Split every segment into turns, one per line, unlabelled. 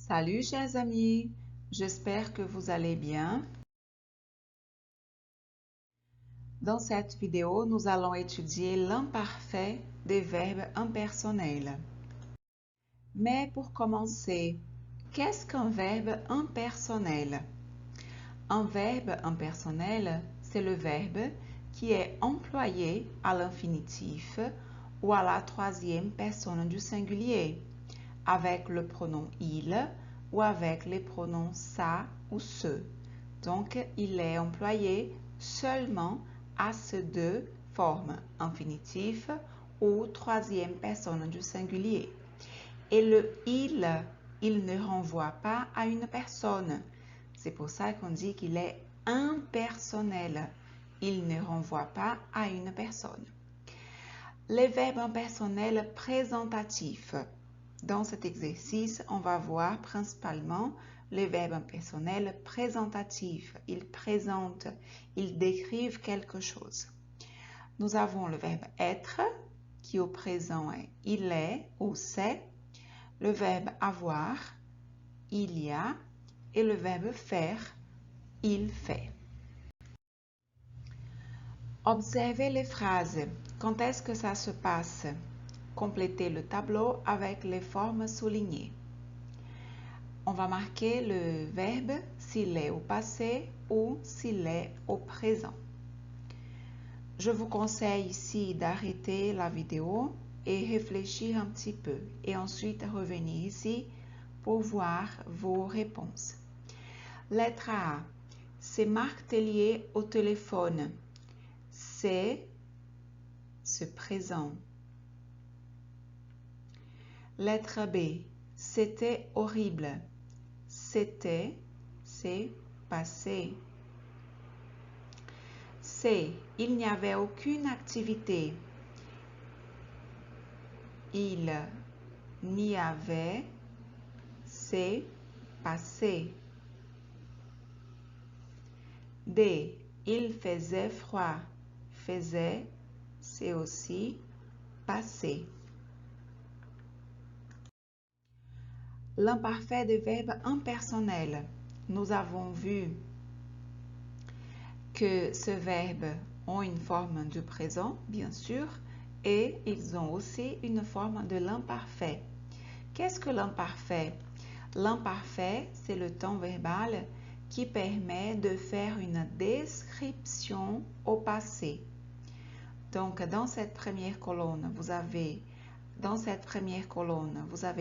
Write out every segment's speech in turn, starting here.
Salut chers amis, j'espère que vous allez bien. Dans cette vidéo, nous allons étudier l'imparfait des verbes impersonnels. Mais pour commencer, qu'est-ce qu'un verbe impersonnel? Un verbe impersonnel, c'est le verbe qui est employé à l'infinitif ou à la troisième personne du singulier, avec le pronom il ou avec les pronoms ça ou ce. Donc, il est employé seulement à ces deux formes, infinitif ou troisième personne du singulier. Et le il ne renvoie pas à une personne. C'est pour ça qu'on dit qu'il est impersonnel. Il ne renvoie pas à une personne. Les verbes impersonnels présentatifs. Dans cet exercice, on va voir principalement les verbes impersonnels présentatifs. Ils présentent, ils décrivent quelque chose. Nous avons le verbe être, qui au présent est il est ou c'est, le verbe avoir, il y a, et le verbe faire, il fait. Observez les phrases. Quand est-ce que ça se passe? Complétez le tableau avec les formes soulignées. On va marquer le verbe s'il est au passé ou s'il est au présent. Je vous conseille ici d'arrêter la vidéo et réfléchir un petit peu et ensuite revenir ici pour voir vos réponses. Lettre A, c'est Marc Tellier au téléphone. C'est ce présent. Lettre B, c'était horrible. C'était, c'est passé. C, il n'y avait aucune activité. Il n'y avait, c'est passé. D, il faisait froid. Faisait, c'est aussi passé. L'imparfait des verbes impersonnels. Nous avons vu que ces verbes ont une forme du présent, bien sûr, et ils ont aussi une forme de l'imparfait. Qu'est-ce que l'imparfait? L'imparfait, c'est le temps verbal qui permet de faire une description au passé. Donc, dans cette première colonne, vous avez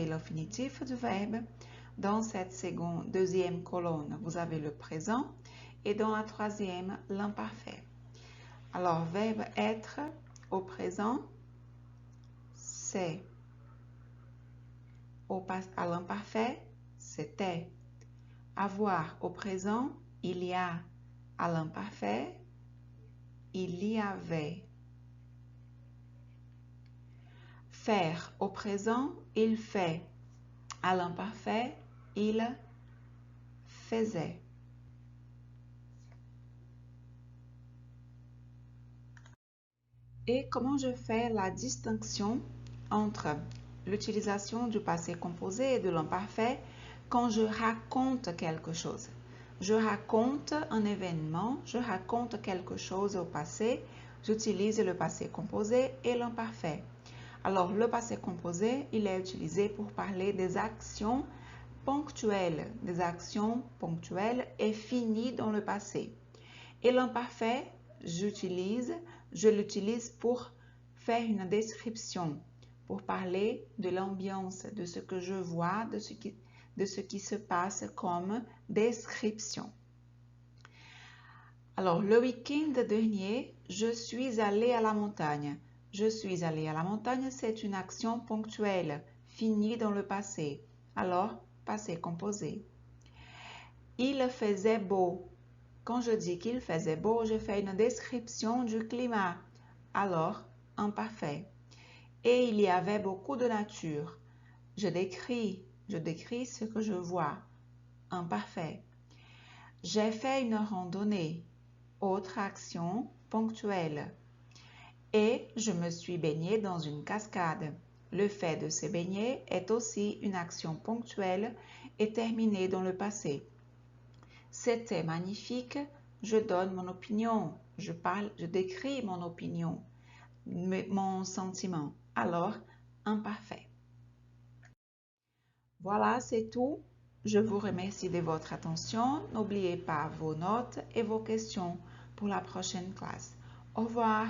l'infinitif du verbe. Dans cette deuxième colonne, vous avez le présent. Et dans la troisième, l'imparfait. Alors, verbe être au présent, c'est. À l'imparfait, c'était. Avoir au présent, il y a. À l'imparfait, il y avait. Faire au présent, il fait. À l'imparfait, il faisait. Et comment je fais la distinction entre l'utilisation du passé composé et de l'imparfait quand je raconte quelque chose? Je raconte un événement, je raconte quelque chose au passé, j'utilise le passé composé et l'imparfait. Alors, le passé composé, il est utilisé pour parler des actions ponctuelles et finies dans le passé. Et l'imparfait, je l'utilise pour faire une description, pour parler de l'ambiance, de ce que je vois, de ce qui se passe comme description. Alors, le week-end dernier, je suis allée à la montagne. Je suis allée à la montagne, c'est une action ponctuelle, finie dans le passé. Alors, passé composé. Il faisait beau. Quand je dis qu'il faisait beau, je fais une description du climat. Alors, imparfait. Et il y avait beaucoup de nature. Je décris ce que je vois. Imparfait. J'ai fait une randonnée. Autre action ponctuelle. Et je me suis baignée dans une cascade. Le fait de se baigner est aussi une action ponctuelle et terminée dans le passé. C'était magnifique, je donne mon opinion, je décris mon opinion, mon sentiment. Alors, imparfait. Voilà, c'est tout. Je vous remercie de votre attention. N'oubliez pas vos notes et vos questions pour la prochaine classe. Au revoir.